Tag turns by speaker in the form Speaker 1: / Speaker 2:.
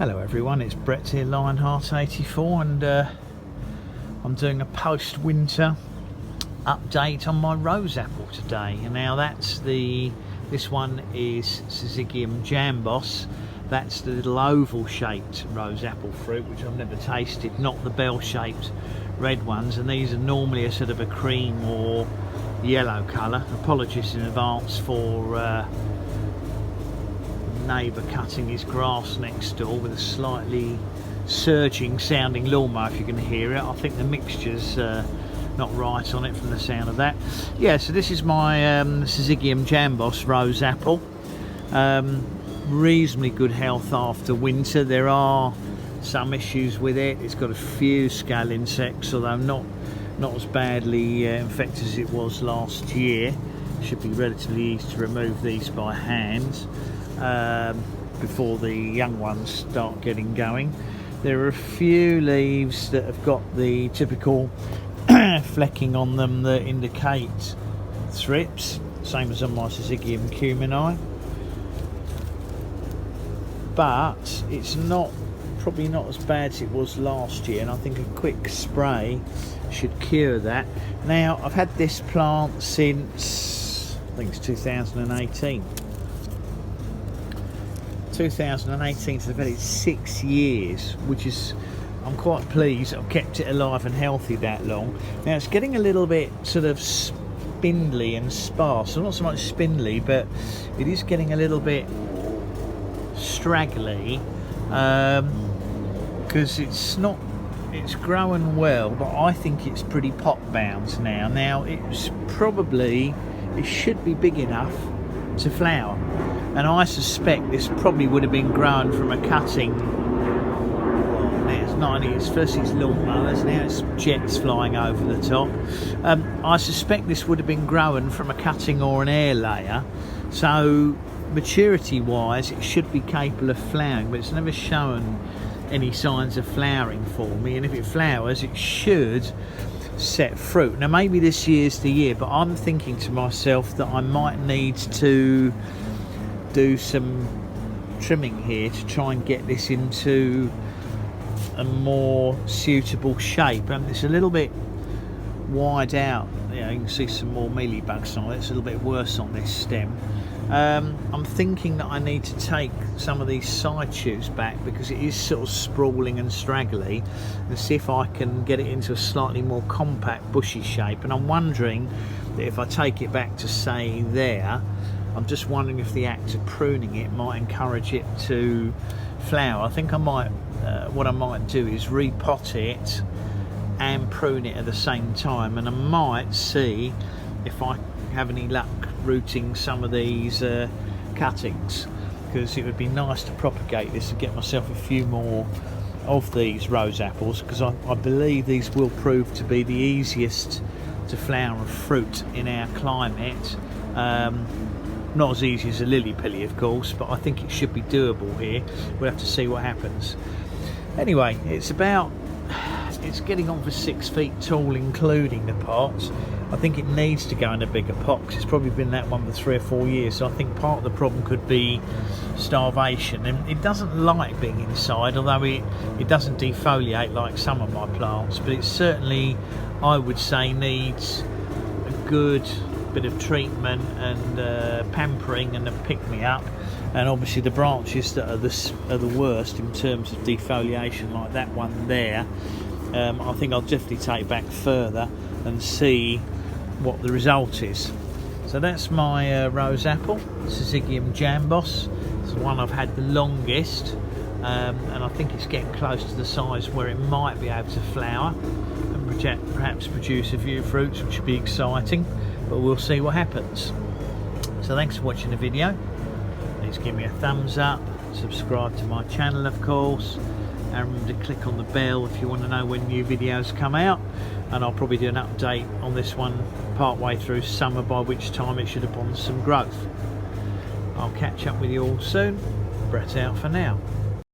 Speaker 1: Hello everyone, it's Brett here, Lionheart84, and I'm doing a post-winter update on my Roseapple today. And now this one is Syzygium Jambos. That's the little oval-shaped Roseapple fruit, which I've never tasted, not the bell-shaped red ones. And these are normally a sort of a cream or yellow colour. Apologies in advance for neighbour cutting his grass next door with a slightly surging sounding lawnmower, if you can hear it. I think the mixture's not right on it from the sound of that. Yeah, so this is my Syzygium Jambos Roseapple. Reasonably good health after winter. There are some issues with it. It's got a few scale insects, although not as badly infected as it was last year. Should be relatively easy to remove these by hand before the young ones start getting going. There are a few leaves that have got the typical flecking on them that indicate thrips, same as on my Syzygium cumini, but it's probably not as bad as it was last year, and I think a quick spray should cure that. Now, I've had this plant since I think it's 2018. 2018, so I've had it 6 years, which is, I'm quite pleased I've kept it alive and healthy that long. Now it's getting a little bit sort of spindly and sparse, so not so much spindly, but it is getting a little bit straggly, because it's growing well, but I think it's pretty pot bound now. Now it should be big enough to flower, and I suspect this probably would have been grown from a cutting. Well, now it's not only first it's lawnmowers, now it's jets flying over the top. I suspect this would have been grown from a cutting or an air layer, so maturity wise it should be capable of flowering, but it's never shown any signs of flowering for me, and if it flowers it should set fruit. Now maybe this year's the year, but I'm thinking to myself that I might need to do some trimming here to try and get this into a more suitable shape. And it's a little bit wide out, you can see some more mealybugs on it. It's a little bit worse on this stem. I'm thinking that I need to take some of these side shoots back because it is sort of sprawling and straggly, and see if I can get it into a slightly more compact bushy shape. And I'm wondering that if I take it back to say there, I'm just wondering if the act of pruning it might encourage it to flower. I think I might, what I might do is repot it and prune it at the same time, and I might see if I have any luck rooting some of these cuttings, because it would be nice to propagate this and get myself a few more of these rose apples, because I believe these will prove to be the easiest to flower a fruit in our climate. Not as easy as a lily pilly, of course, but I think it should be doable here. We'll have to see what happens. Anyway, it's getting on for 6 feet tall, including the pot. I think it needs to go in a bigger pot because it's probably been that one for 3 or 4 years. So I think part of the problem could be starvation, and it doesn't like being inside, although it doesn't defoliate like some of my plants, but it certainly, I would say, needs a good bit of treatment and pampering and a pick-me-up. And obviously the branches that are the worst in terms of defoliation, like that one there, I think I'll definitely take back further and see what the result is. So that's my Roseapple, Syzygium Jambos. It's the one I've had the longest, and I think it's getting close to the size where it might be able to flower and perhaps produce a few fruits, which would be exciting, but we'll see what happens. So thanks for watching the video. Please give me a thumbs up, subscribe to my channel of course, and remember to click on the bell if you want to know when new videos come out. And I'll probably do an update on this one part way through summer, by which time it should have on some growth. I'll catch up with you all soon. Brett out for now.